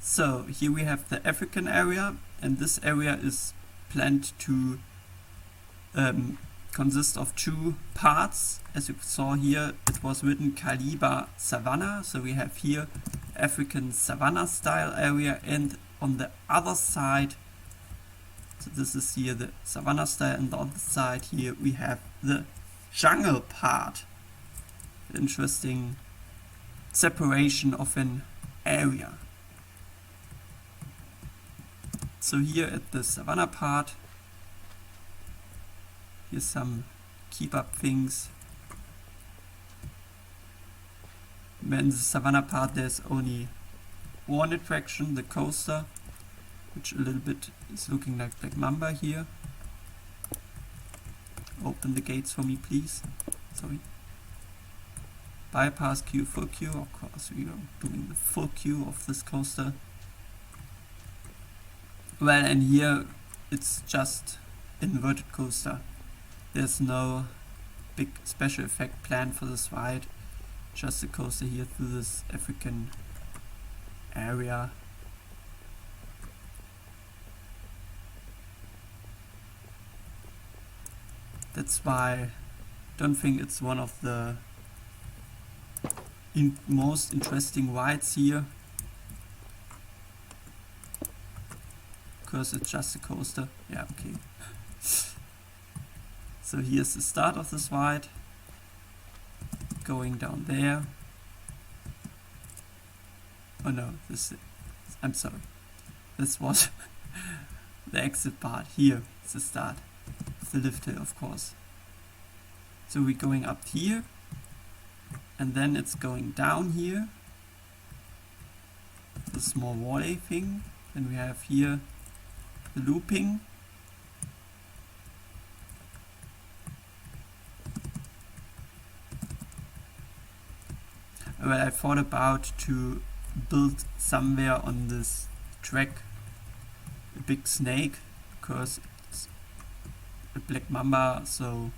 So here we have the African area, and this area is planned to consist of two parts. As you saw here, it was written Caliber Savannah, so we have here African Savannah style area, and on the other side, so this is here the Savannah style, and the other side here we have the jungle part. Interesting separation of an area. So here at the Savannah part, here's some keep up things. In the Savannah part there's only one attraction, the coaster, which a little bit is looking like Black Mamba here. Open the gates for me, please. Sorry. Bypass queue, full queue. Of course, we are doing the full queue of this coaster. Well, and here it's just inverted coaster. There's no big special effect planned for this ride. Just a coaster here through this African area. That's why I don't think it's one of the most interesting rides here, because it's just a coaster. Yeah, okay. So here's the start of this ride, going down there. Oh no, I'm sorry. This was the exit part. Here is the start of the lift hill, of course. So we're going up here, and then it's going down here, the small wall-A thing. Then we have here the looping. Well, I thought about to build somewhere on this track a big snake, because it's a Black Mamba, so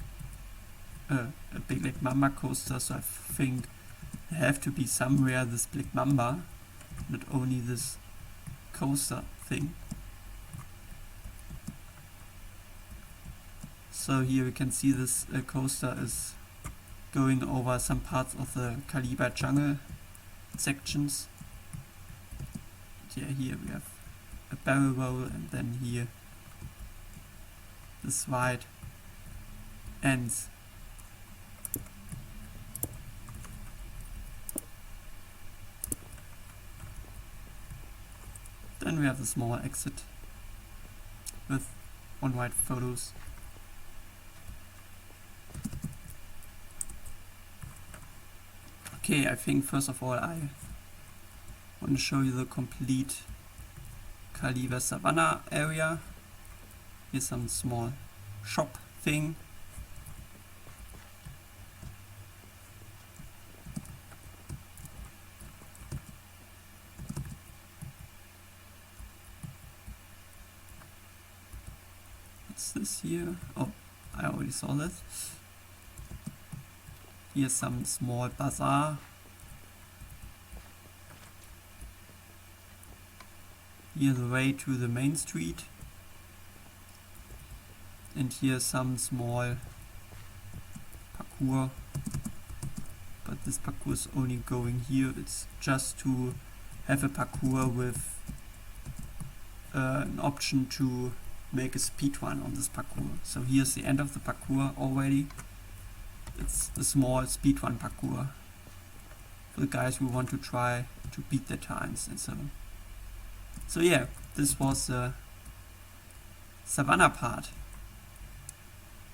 a big Black Mamba coaster, so I think there have to be somewhere this Black Mamba, not only this coaster thing. So here we can see this coaster is going over some parts of the Caliber jungle sections. Yeah, here we have a barrel roll, and then here this ride ends. Then we have the small exit with one wide photos. Okay, I think first of all I want to show you the complete Caliber Savannah area. Here's some small shop thing. What's this here? Oh, I already saw this. Here's some small bazaar. Here's the way to the main street. And here's some small parkour. But this parkour is only going here. It's just to have a parkour with an option to make a speed run on this parkour. So here's the end of the parkour already. It's a small speedrun parkour for the guys who want to try to beat their times and so on. So yeah, this was the Savannah part.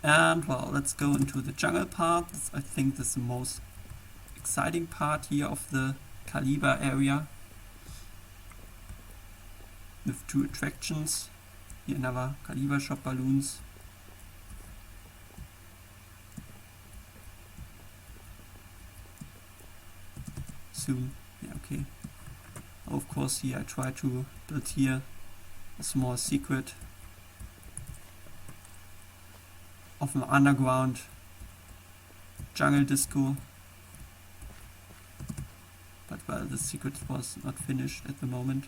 And well, let's go into the jungle part. I think this is the most exciting part here of the Caliber area, with two attractions. Here another Caliber shop balloons. Soon. Yeah, okay. Of course, here I try to build here a small secret of an underground jungle disco, but well, the secret was not finished at the moment.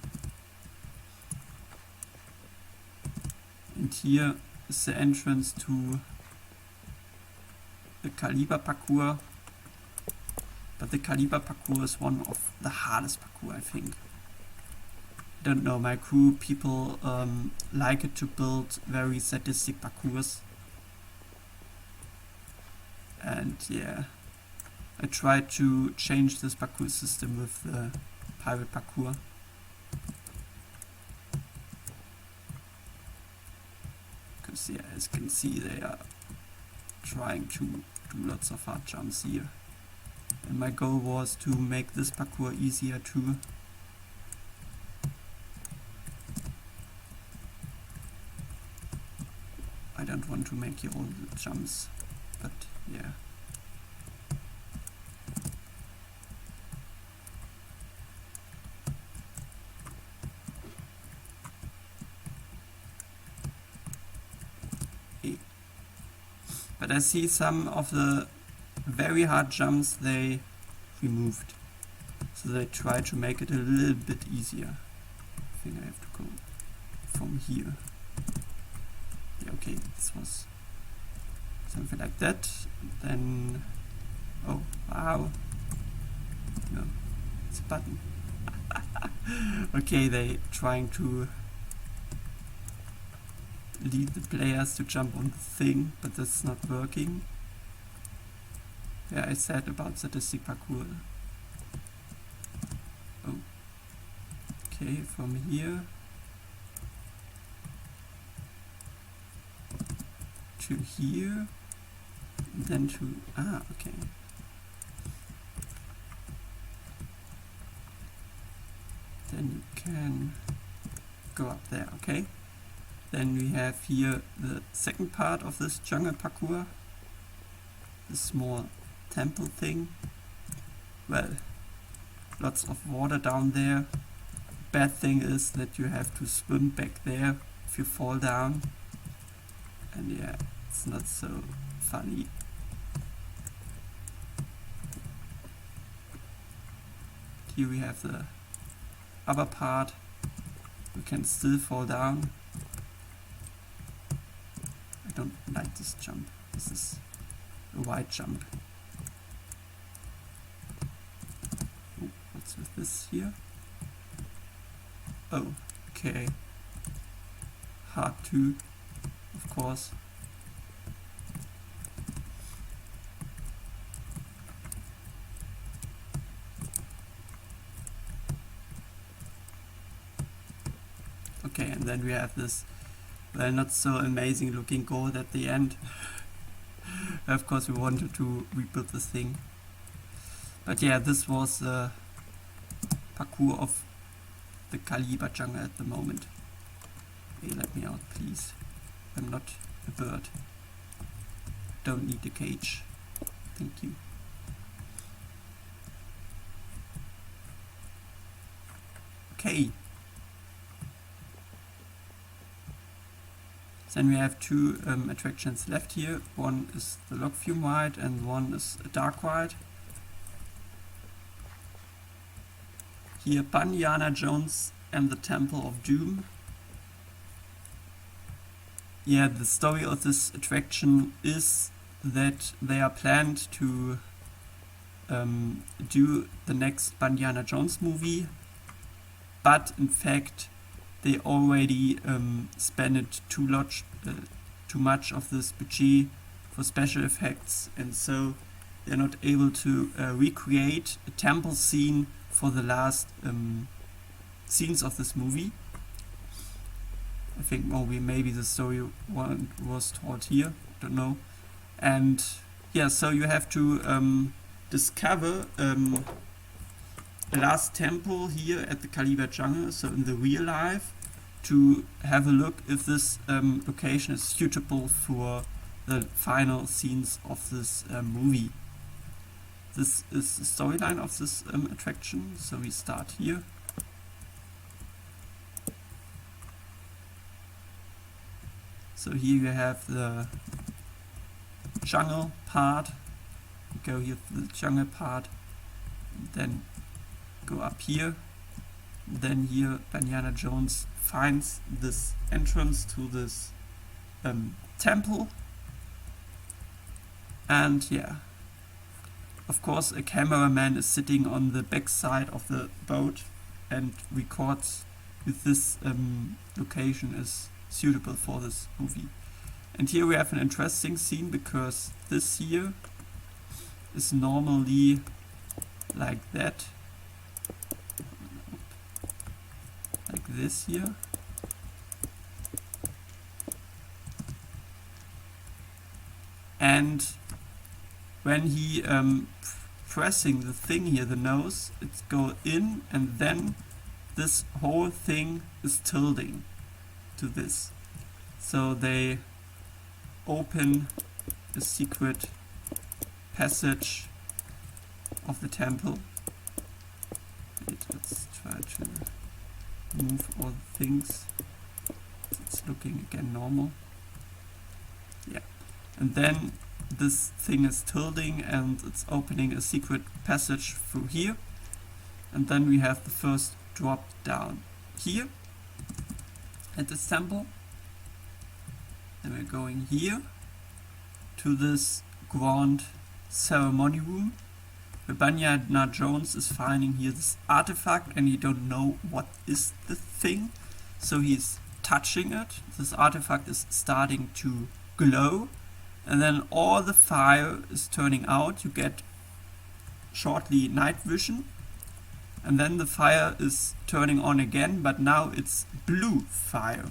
And here is the entrance to the Caliber parkour. But the Caliber parkour is one of the hardest parkour, I think. I don't know, my crew people like it to build very sadistic parkours. And yeah, I tried to change this parkour system with the pirate parkour. Because yeah, as you can see, they are trying to do lots of hard jumps here. And my goal was to make this parkour easier too. I don't want to make you all the jumps, but yeah. But I see some of the very hard jumps they removed. So they try to make it a little bit easier. I think I have to go from here. Yeah, okay, this was something like that. Then, oh, wow. No, it's a button. Okay, they trying to lead the players to jump on the thing, but that's not working. Yeah, I said about sadistic parkour. Oh. Okay, from here to here, and then to, okay. Then you can go up there, okay? Then we have here the second part of this jungle parkour, the small temple thing. Well, lots of water down there. Bad thing is that you have to swim back there if you fall down. And yeah, it's not so funny. Here we have the upper part. You can still fall down. I don't like this jump. This is a wide jump. Oh, what's with this here? Oh, okay. Hard too, of course. Okay, and then we have this, well, not so amazing looking gold at the end. Of course we wanted to rebuild this thing. But yeah, this was the parkour of the Caliber jungle at the moment. Hey, let me out, please. I'm not a bird. Don't need a cage. Thank you. Okay. Then we have two attractions left here. One is the log fume ride and one is a dark ride. Here, Indiana Jones and the Temple of Doom. Yeah, the story of this attraction is that they are planned to do the next Indiana Jones movie, but in fact they already spent too much of this budget for special effects, and so they're not able to recreate a temple scene for the last scenes of this movie. I think maybe the story one was told here, don't know. And yeah, so you have to discover a last temple here at the Caliber jungle, so in the real life, to have a look if this location is suitable for the final scenes of this movie. This is the storyline of this attraction, so we start here. So here you have the jungle part. You go here to the jungle part, and then go up here. Then here Bandiana Jones finds this entrance to this temple. And yeah, of course a cameraman is sitting on the back side of the boat and records if this location is suitable for this movie. And here we have an interesting scene, because this here is normally like that, like this here. And when he pressing the thing here, the nose, it's go in, and then this whole thing is tilting to this. So they open a secret passage of the temple. Wait, let's try to move all the things. It's looking again normal. Yeah. And then this thing is tilting and it's opening a secret passage through here. And then we have the first drop down here at this temple. Then we're going here to this grand ceremony room, where Bandiana Jones is finding here this artifact, and he don't know what is the thing. So he's touching it. This artifact is starting to glow, and then all the fire is turning out. You get shortly night vision, and then the fire is turning on again, but now it's blue fire.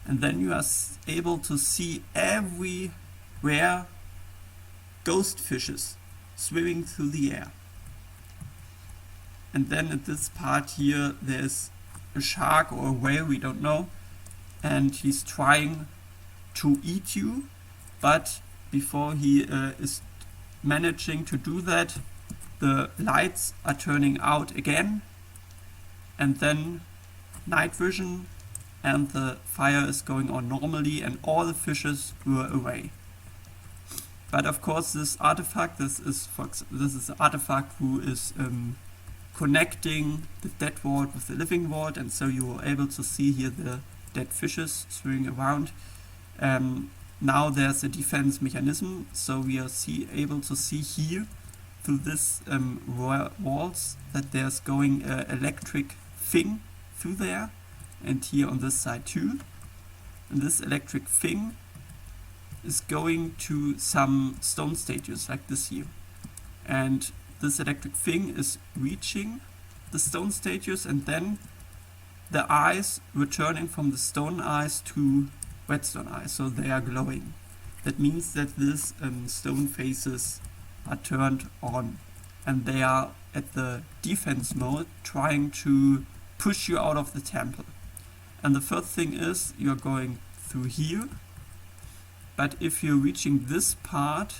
And then you are able to see everywhere ghost fishes swimming through the air. And then at this part here, there's a shark or a whale, we don't know, and he's trying to eat you, but before he is managing to do that, the lights are turning out again, and then night vision, and the fire is going on normally, and all the fishes were away. But of course, this artifact, this is the artifact who is connecting the dead world with the living world, and so you were able to see here the dead fishes swimming around. Now there's a defense mechanism, so we are able to see here through this walls that there's going electric thing through there, and here on this side too. And this electric thing is going to some stone statues like this here. And this electric thing is reaching the stone statues, and then the eyes returning from the stone eyes to redstone eyes, so they are glowing. That means that these stone faces are turned on, and they are at the defense mode, trying to push you out of the temple. And the first thing is you're going through here, but if you're reaching this part,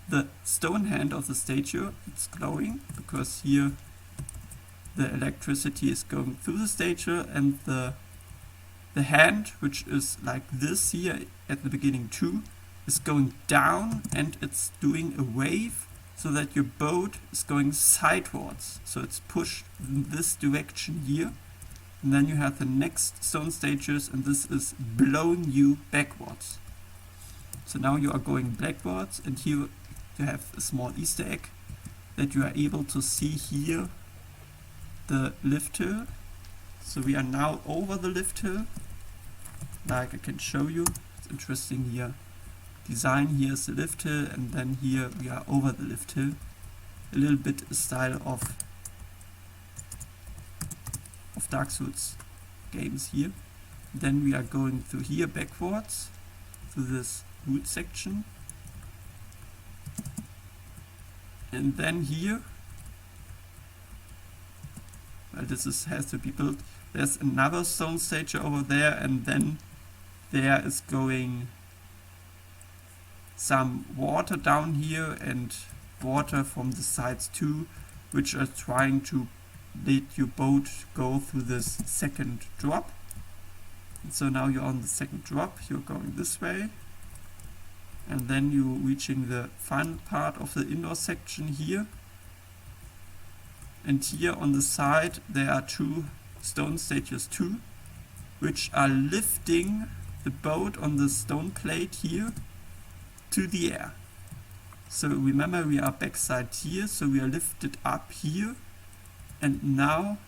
the stone hand of the statue, it's glowing, because here the electricity is going through the statue, and the hand, which is like this here at the beginning too, is going down, and it's doing a wave so that your boat is going sidewards. So it's pushed in this direction here, and then you have the next stone statues, and this is blowing you backwards. So now you are going backwards, and here you have a small Easter egg that you are able to see here the lift hill. So we are now over the lift hill, like I can show you. It's interesting here. Design here is the lift hill, and then here we are over the lift hill. A little bit style of Dark Souls games here. Then we are going through here backwards through this root section, and then here, well, this has to be built. There's another stone statue over there, and then there is going some water down here and water from the sides too, which are trying to let your boat go through this second drop. And so now you're on the second drop, you're going this way, and then you're reaching the final part of the indoor section here. and here on the side there are two stone statues too, which are lifting the boat on the stone plate here to the air. So remember, we are backside here, so we are lifted up here, and now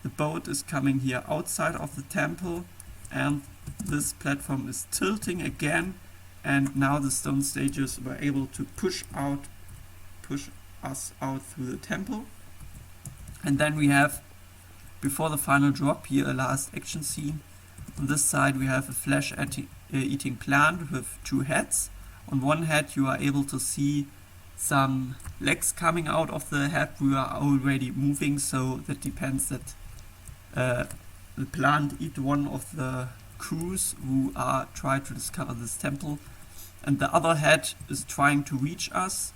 the boat is coming here outside of the temple, and this platform is tilting again, and now the stone statues were able to push us out through the temple. And then we have, before the final drop here, a last action scene. On this side we have a flesh-eating plant with two heads. On one head you are able to see some legs coming out of the head. We are already moving, so that depends that the plant eat one of the crews who are trying to discover this temple, and the other head is trying to reach us,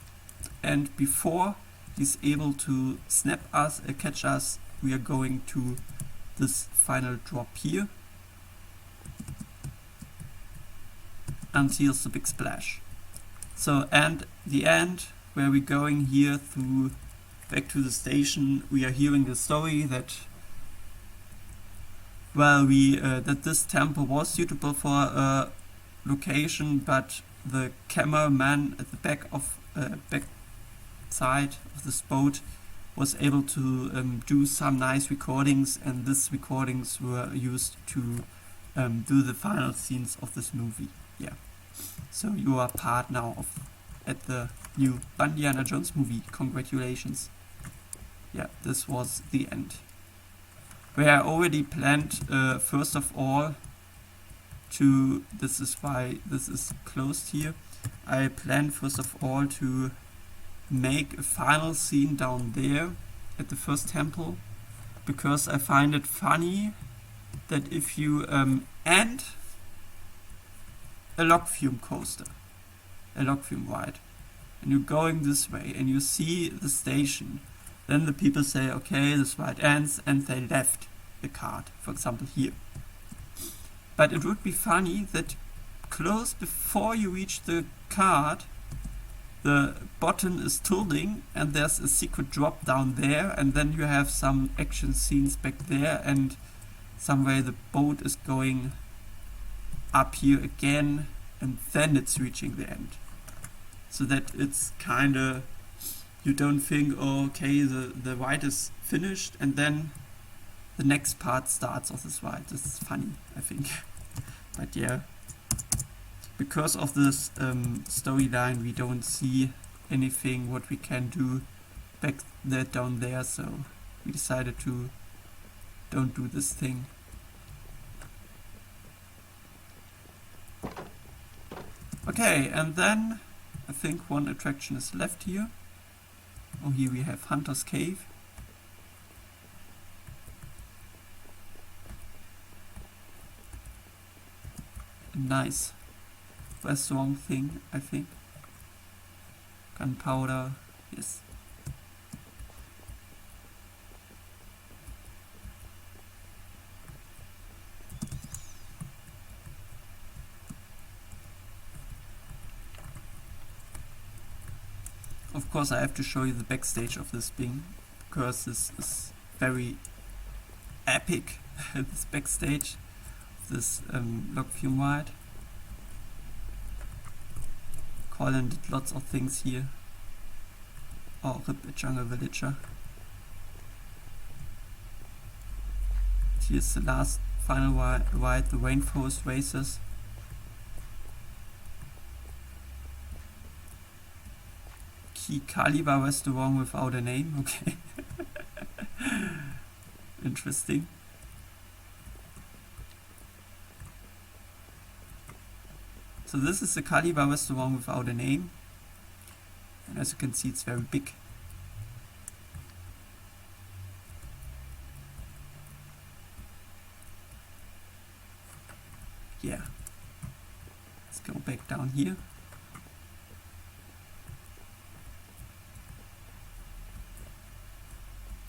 and before he's able to snap us, catch us, we are going to this final drop here. And here's the big splash. So, and the end, where we're going here through back to the station, we are hearing the story that, well, that this temple was suitable for a location, but the cameraman at the back side of this boat was able to do some nice recordings, and these recordings were used to do the final scenes of this movie. Yeah. So you are part now at the new Indiana Jones movie. Congratulations. Yeah, this was the end. Where I already planned, first of all, this is why this is closed here. I planned first of all to make a final scene down there at the first temple, because I find it funny that if you end a log fume coaster, a log fume ride, and you're going this way and you see the station, then the people say, okay, this ride ends, and they left the cart, for example here. But it would be funny that close before you reach the cart, the button is tilting and there's a secret drop down there, and then you have some action scenes back there, and some way the boat is going up here again, and then it's reaching the end. So that it's kinda, you don't think, oh, okay, the ride is finished, and then the next part starts of this ride. This is funny, I think. But yeah, because of this storyline, we don't see anything what we can do back there down there, so we decided to don't do this thing. Okay, and then I think one attraction is left here. Oh, here we have Hunter's Cave. A nice restaurant thing, I think. Gunpowder, yes. Of course I have to show you the backstage of this thing, because this is very epic, this backstage, this log fume ride. Colin did lots of things here. Oh, rip a jungle villager. Here's the last final ride, the Rainforest Races. Key Caliber restaurant without a name, okay. Interesting. So this is the Caliber restaurant without a name, and as you can see, it's very big. Yeah, let's go back down here.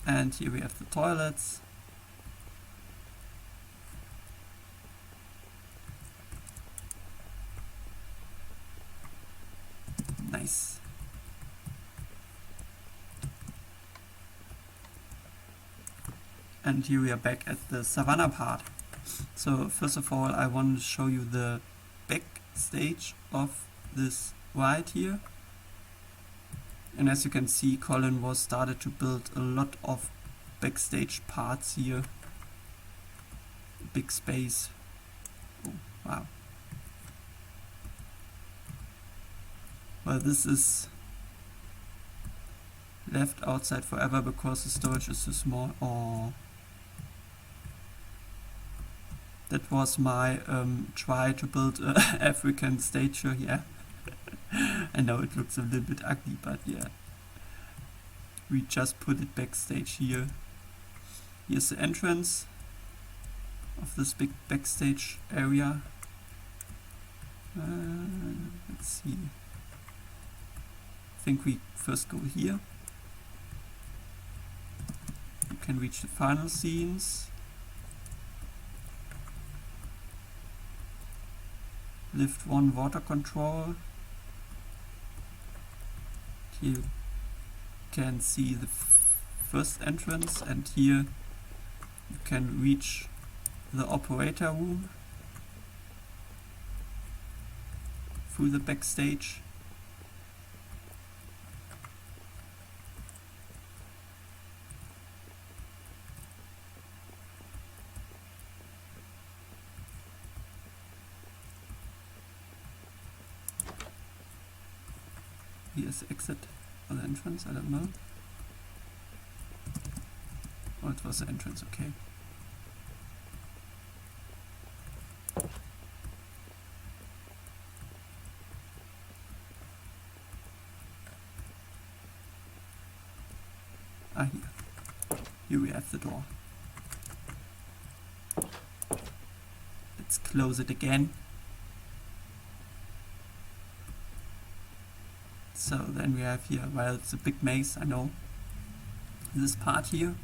And here we have the toilets. Nice. and here we are back at the savannah part. So first of all, I want to show you the back stage of this ride here. And as you can see, Colin was started to build a lot of backstage parts here. Big space. Oh, wow. Well, this is left outside forever because the storage is too small. Oh. That was my try to build an African statue here. I know it looks a little bit ugly, but yeah. We just put it backstage here. Here's the entrance of this big backstage area. Let's see. I think we first go here. You can reach the final scenes. Lift 1 water control. Here you can see the first entrance, and here you can reach the operator room through the backstage. Here's the exit or the entrance, I don't know. Oh, it was the entrance, okay. Ah, here. Here we have the door. Let's close it again. So then we have here, well, it's a big maze, I know. This part here,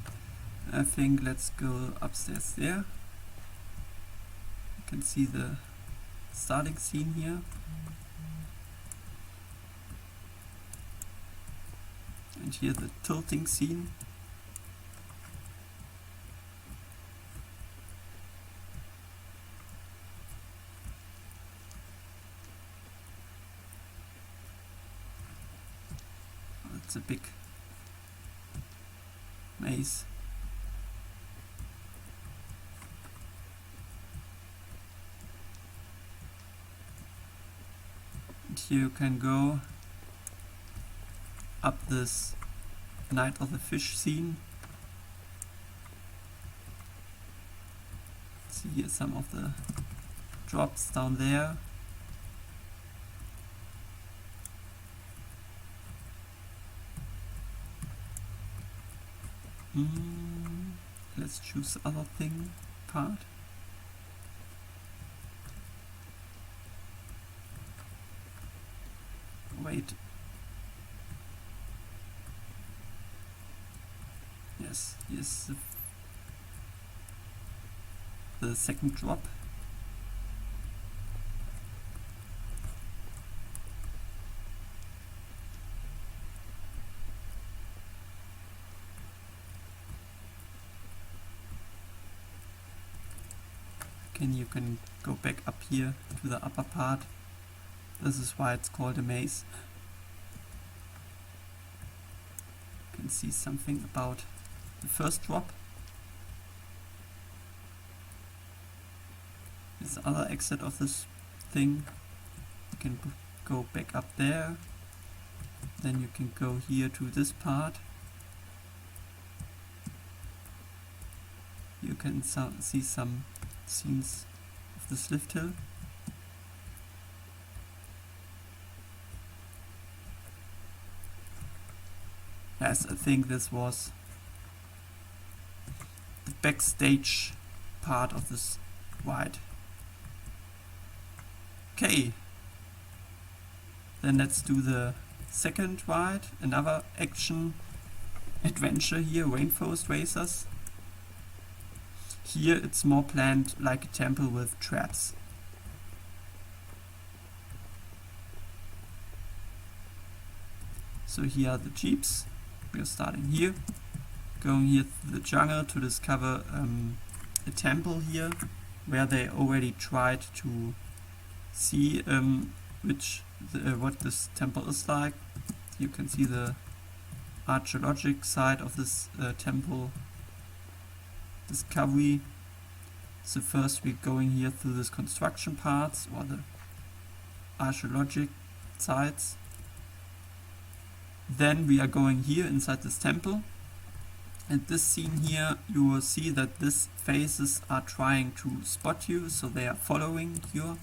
I think let's go upstairs there. You can see the starting scene here. And here the tilting scene. It's a big maze. And here you can go up this Night of the Fish scene. See here some of the drops down there. Let's choose the other thing part. Wait. Yes, here's the second drop. You can go back up here to the upper part. This is why it's called a maze. You can see something about the first drop. This other exit of this thing. You can go back up there. Then you can go here to this part. You can see some scenes of this lift hill. Yes, I think this was the backstage part of this ride. Okay, then let's do the second ride, another action adventure here, Rainforest Racers. Here it's more planned like a temple with traps. So here are the jeeps. We are starting here. going here through the jungle to discover a temple here, where they already tried to see what this temple is like. You can see the archaeologic side of this temple discovery. So first we're going here through this construction parts or the archaeologic sites. Then we are going here inside this temple, and this scene here you will see that these faces are trying to spot you, so they are following your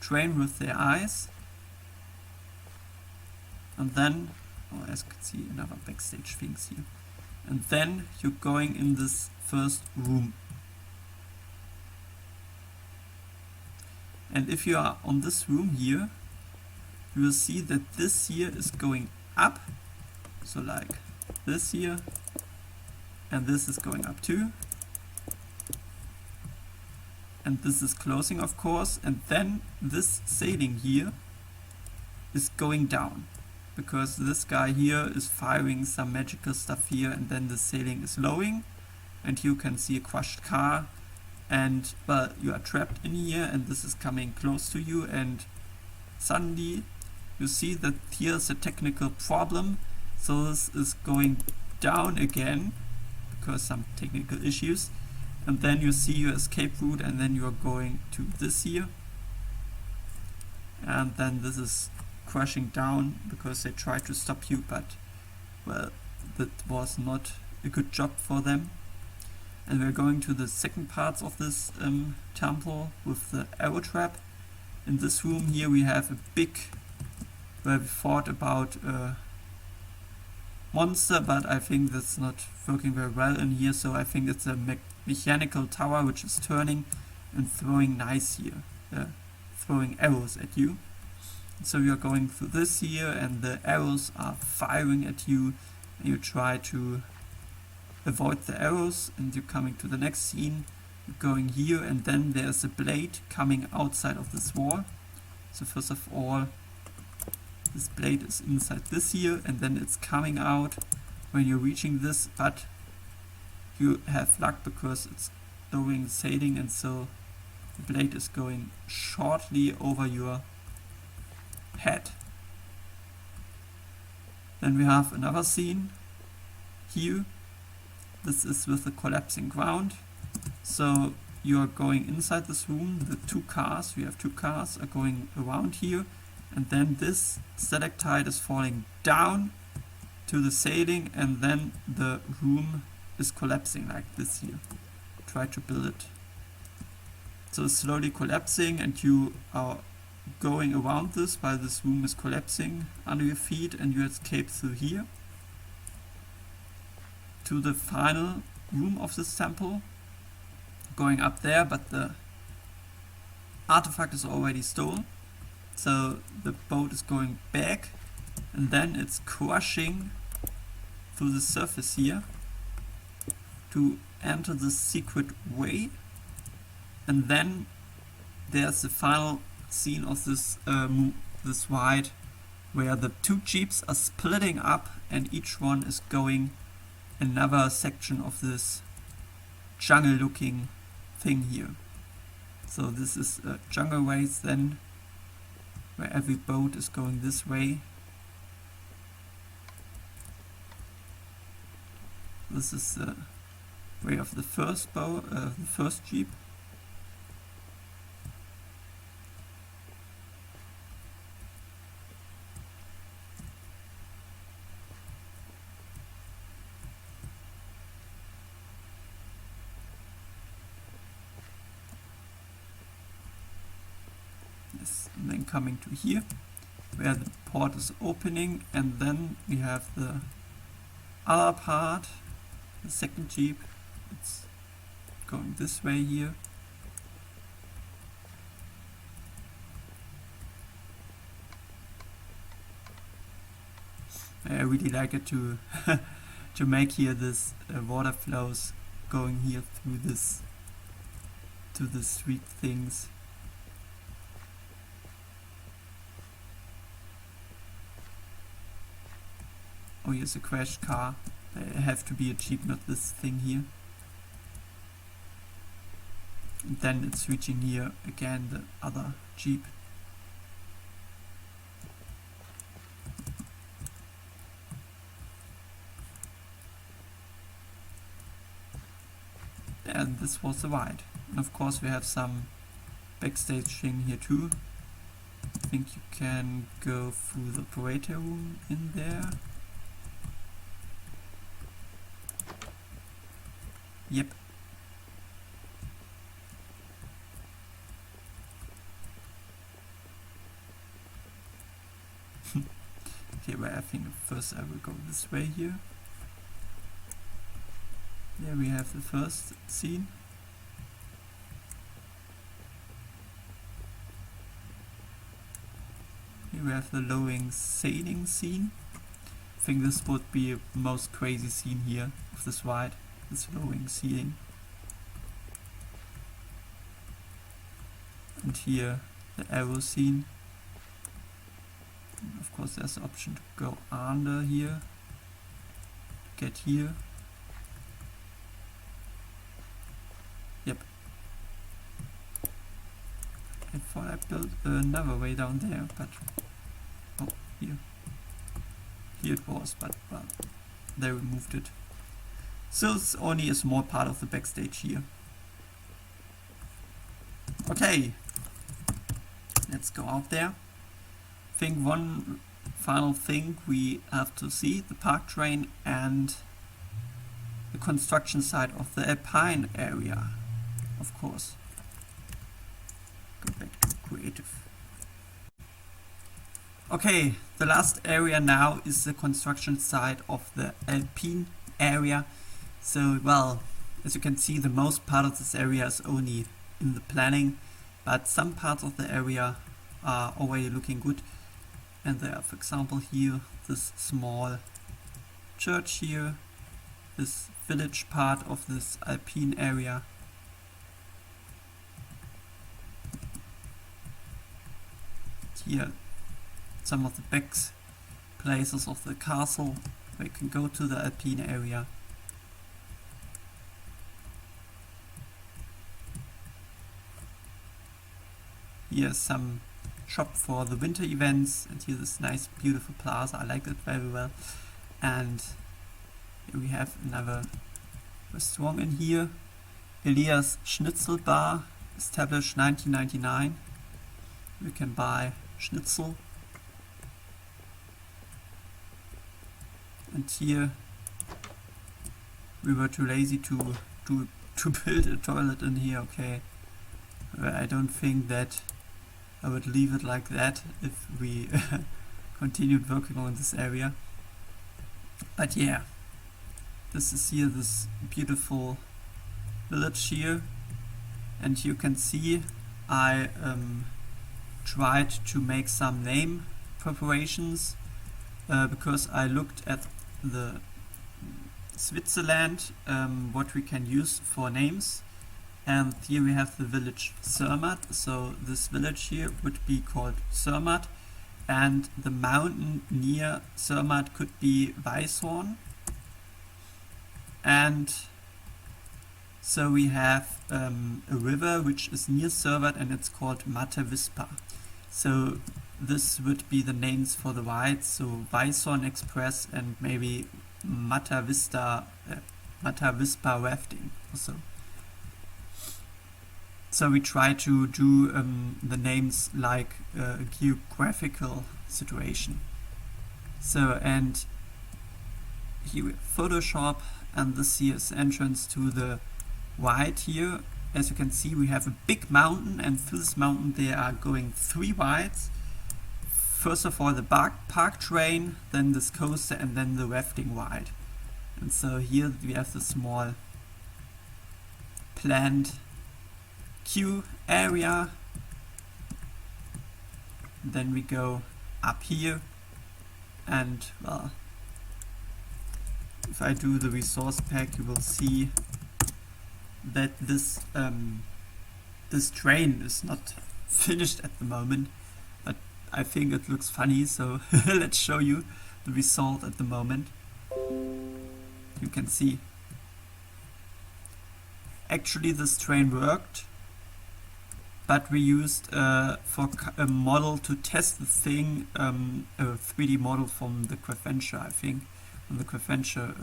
train with their eyes. And then, as you can see, another backstage things here. And then you're going in this first room. And if you are on this room here, you will see that this here is going up, so like this here, and this is going up too, and this is closing, of course, and then this ceiling here is going down, because this guy here is firing some magical stuff here, and then the ceiling is lowering, and you can see a crushed car, and well, you are trapped in here, and this is coming close to you, and suddenly you see that here's a technical problem, so this is going down again because some technical issues, and then you see your escape route, and then you are going to this here, and then this is crashing down because they tried to stop you, but well, that was not a good job for them. And we're going to the second parts of this temple with the arrow trap. In this room here we have a big, where we thought about a monster, but I think that's not working very well in here, so I think it's a mechanical tower which is turning and throwing knives here, throwing arrows at you. So you're going through this here, and the arrows are firing at you, and you try to avoid the arrows, and you're coming to the next scene. You're going here, and then there's a blade coming outside of this wall. So first of all, this blade is inside this here, and then it's coming out when you're reaching this, but you have luck because it's lowering the sailing, and so the blade is going shortly over your head. Then we have another scene here. This is with the collapsing ground. So you are going inside this room. The two cars, we have two cars, are going around here, and then this stalactite is falling down to the ceiling, and then the room is collapsing like this here. Try to build it. So it's slowly collapsing, and you are going around this while this room is collapsing under your feet, and you escape through here to the final room of this temple, going up there, but the artifact is already stolen, so the boat is going back, and then it's crushing through the surface here to enter the secret way, and then there's the final scene of this this ride, where the two jeeps are splitting up, and each one is going another section of this jungle looking thing here. So this is a jungle race then, where every boat is going this way. This is the way of the first jeep. And then coming to here, where the port is opening, and then we have the other part, the second jeep. It's going this way here. I really like it to to make here this water flows going here through this to the street things. Oh, here's a crashed car. They have to be a Jeep, not this thing here. And then it's reaching here again, the other Jeep. And this was the ride. And of course we have some backstage thing here too. I think you can go through the operator room in there. Yep. Okay, well I think first I will go this way here. There we have the first scene. Here we have the lowering sailing scene. I think this would be the most crazy scene here of this ride, this lowering sailing. And here the arrow scene. And of course there's the option to go under here, to get here. Yep. I thought I built another way down there, but oh, here it was, but well, they removed it. So it's only a small part of the backstage here. Okay, let's go out there. I think one final thing we have to see, the park train and the construction site of the Alpine area, of course. Go back to creative. Okay, the last area now is the construction site of the Alpine area. So, well, as you can see, the most part of this area is only in the planning, but some parts of the area are already looking good. And there are, for example, here this small church here, this village part of this Alpine area. Here some of the back places of the castle where you can go to the Alpine area. Here's some shop for the winter events, and here's this nice beautiful plaza. I like it very well. And here we have another restaurant in here, Elias Schnitzel Bar, established 1999. We can buy schnitzel. And here we were too lazy to build a toilet in here. Okay, I don't think that I would leave it like that if we continued working on this area. But yeah, this is here, this beautiful village here, and you can see I tried to make some name preparations because I looked at the Switzerland, what we can use for names. And here we have the village Zermatt, so this village here would be called Zermatt, and the mountain near Zermatt could be Weisshorn. And so we have a river which is near Zermatt, and it's called Mata Vispa. So this would be the names for the rides, so Weisshorn Express and maybe Mata Vispa rafting also. So we try to do the names like a geographical situation. So, and here we have Photoshop, and this here is the entrance to the ride here. As you can see, we have a big mountain, and through this mountain there are going 3 rides. First of all the park train, then this coaster, and then the rafting ride. And so here we have the small planned queue area. Then we go up here, and well, if I do the resource pack, you will see that this this train is not finished at the moment, but I think it looks funny, so let's show you the result at the moment. you can see. Actually this train worked, but we used for a model to test the thing, a 3D model from the Quaventure, I think, from the Quaventure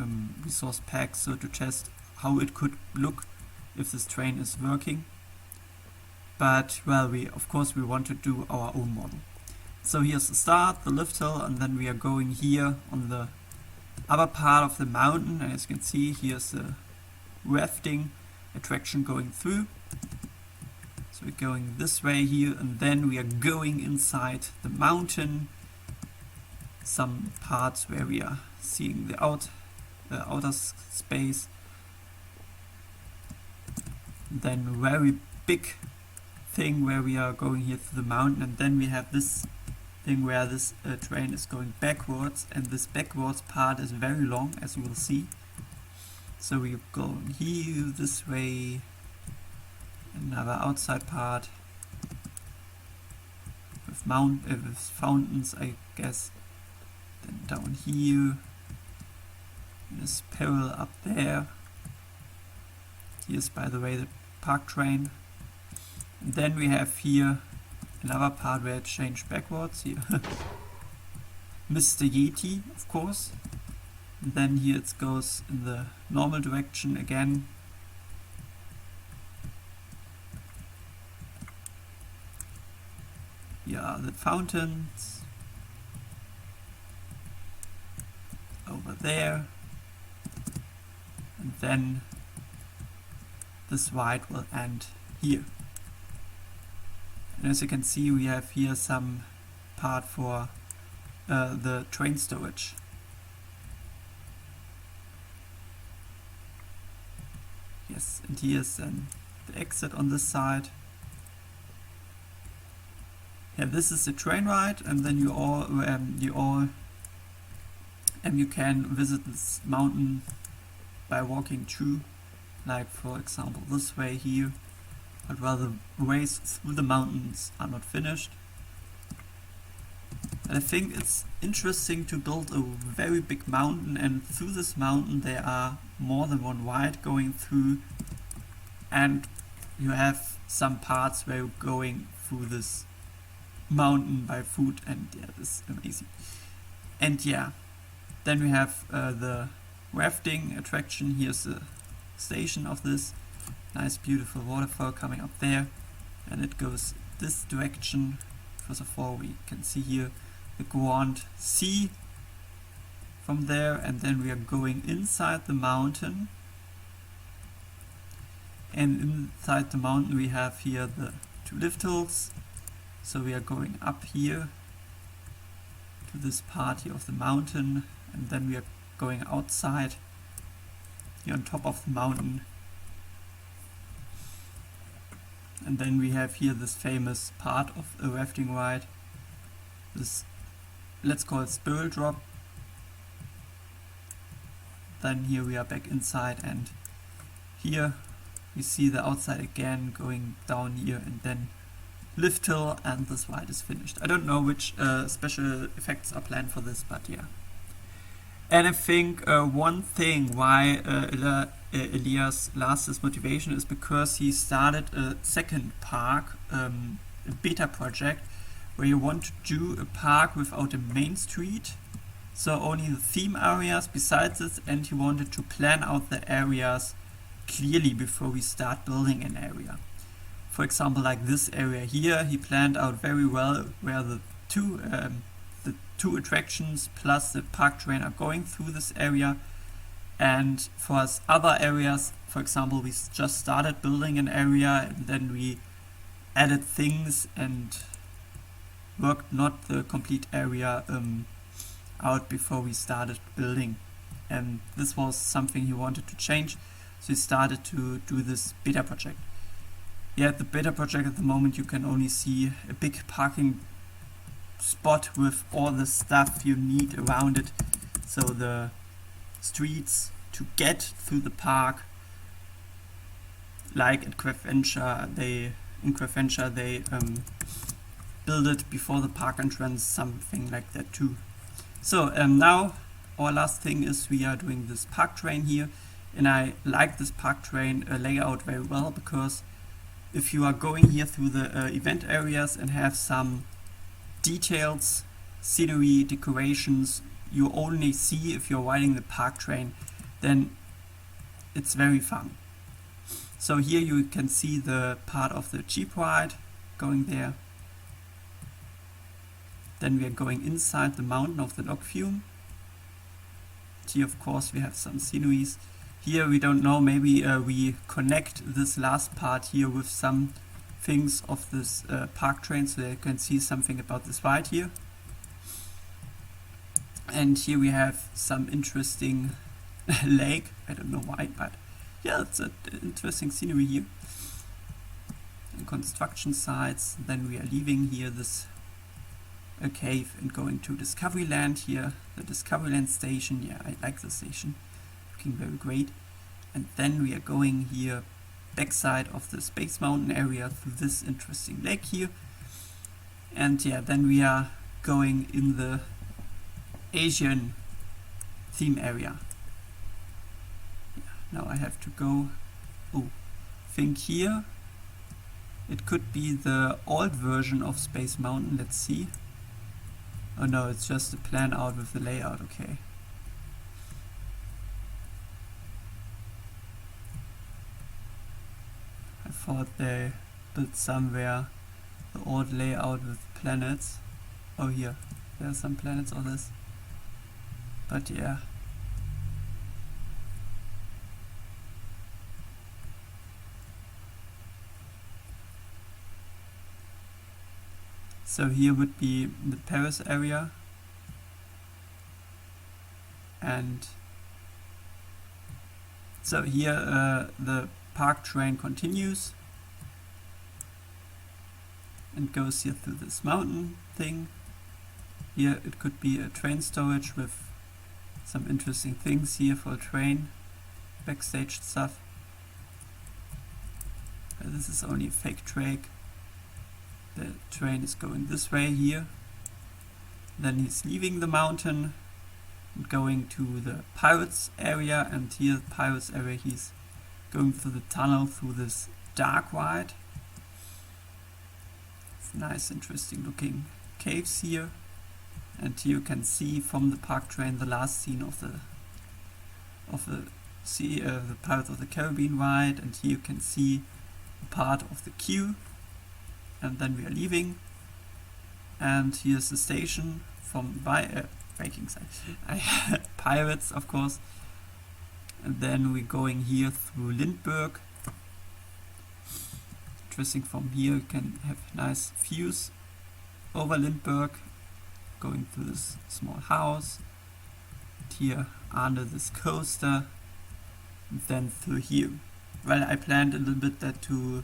resource pack, so to test how it could look if this train is working. But well, of course we want to do our own model. So here's the start, the lift hill, and then we are going here on the other part of the mountain, and as you can see, here's the rafting attraction going through. So we're going this way here, and then we are going inside the mountain. Some parts where we are seeing the outer space. Then very big thing where we are going here through the mountain, and then we have this thing where this train is going backwards, and this backwards part is very long, as you will see. So we're going here this way, another outside part with with fountains, I guess. Then down here, and a spiral up there. Here's, by the way, the park train. And then we have here another part where it changed backwards here. Mr. Yeti, of course. And then here it goes in the normal direction again. Here are the fountains. Over there. And then this ride will end here. And as you can see, we have here some part for the train storage. Yes, and here's then the exit on this side. Yeah, this is the train ride, and then you can visit this mountain by walking through, like for example this way here. But while the ways through the mountains are not finished. And I think it's interesting to build a very big mountain, and through this mountain there are more than one ride going through, and you have some parts where you're going through this mountain by foot, and yeah, this is amazing. And yeah, then we have the rafting attraction. Here's the station of this. Nice beautiful waterfall coming up there, and it goes this direction. First of all, we can see here the Grand Sea from there, and then we are going inside the mountain, and inside the mountain we have here the two lift hills. So we are going up here to this part here of the mountain, and then we are going outside here on top of the mountain. And then we have here this famous part of a rafting ride, this, let's call it spiral drop. Then here we are back inside, and here we see the outside again going down here, and then lift hill, and this ride is finished. I don't know which special effects are planned for this, but yeah. And I think one thing why Elias lost his motivation is because he started a second park, a beta project, where you want to do a park without a main street, so only the theme areas besides this, and he wanted to plan out the areas clearly before we start building an area. For example, like this area here, he planned out very well where the two attractions plus the park train are going through this area. And for us other areas, for example, we just started building an area, and then we added things and worked not the complete area out before we started building. And this was something he wanted to change, so he started to do this beta project. Yeah, the beta project at the moment you can only see a big parking spot with all the stuff you need around it. So the streets to get through the park, like at Quaventure, they build it before the park entrance, something like that too. So now our last thing is we are doing this park train here, and I like this park train layout very well, because if you are going here through the event areas and have some details, scenery, decorations you only see if you're riding the park train, then it's very fun. So here you can see the part of the jeep ride going there. Then we are going inside the mountain of the log fume. Here of course we have some sceneries. Here we don't know, maybe we connect this last part here with some things of this park train, so you can see something about this ride here. And here we have some interesting lake, I don't know why, but yeah, it's an interesting scenery here. And construction sites. Then we are leaving here this cave and going to Discovery Land here, the Discovery Land station. Yeah, I like the station, looking very great. And then we are going here backside of the Space Mountain area through this interesting lake here. And yeah, then we are going in the Asian theme area. Yeah, now I have to go, think here. It could be the old version of Space Mountain, let's see. Oh no, it's just a plan out with the layout, okay. I thought they built somewhere the old layout with planets. Oh here, there are some planets on this. But yeah. So here would be the Paris area, and so here the park train continues and goes here through this mountain thing. Here it could be a train storage with some interesting things here for a train, backstage stuff. This is only a fake track. The train is going this way here. Then he's leaving the mountain and going to the pirates area, and here the pirates area he's going through the tunnel through this dark ride. It's nice, interesting looking caves here. And here you can see from the park train the last scene of the Pirates of the Caribbean ride, and here you can see part of the queue. And then we are leaving, and here's the station from Viking side. Pirates, of course. And then we're going here through Lindbergh. Interesting, from here you can have nice views over Lindbergh, going through this small house. And here under this coaster, and then through here. Well, I planned a little bit that to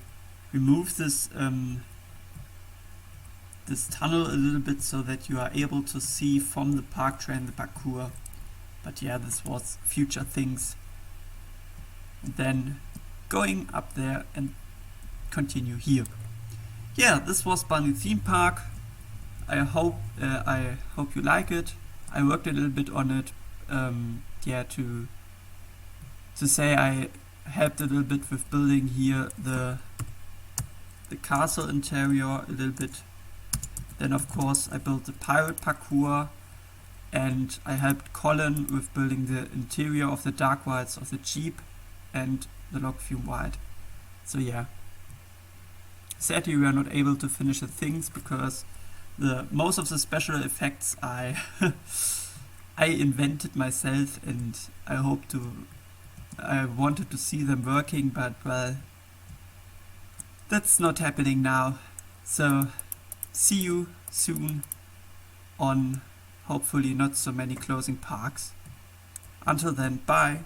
remove this this tunnel a little bit, so that you are able to see from the park train the parkour. But yeah, this was future things. And then going up there and continue here. Yeah, this was BandiThemepark. I hope you like it. I worked a little bit on it. Yeah, to say I helped a little bit with building here the castle interior a little bit. Then of course I built the pirate parkour, and I helped Colin with building the interior of the dark rides of the Jeep and the log fume ride. So yeah, sadly we are not able to finish the things, because most of the special effects I invented myself, and I wanted to see them working, but well, that's not happening now. So see you soon on hopefully not so many closing parks. Until then, bye.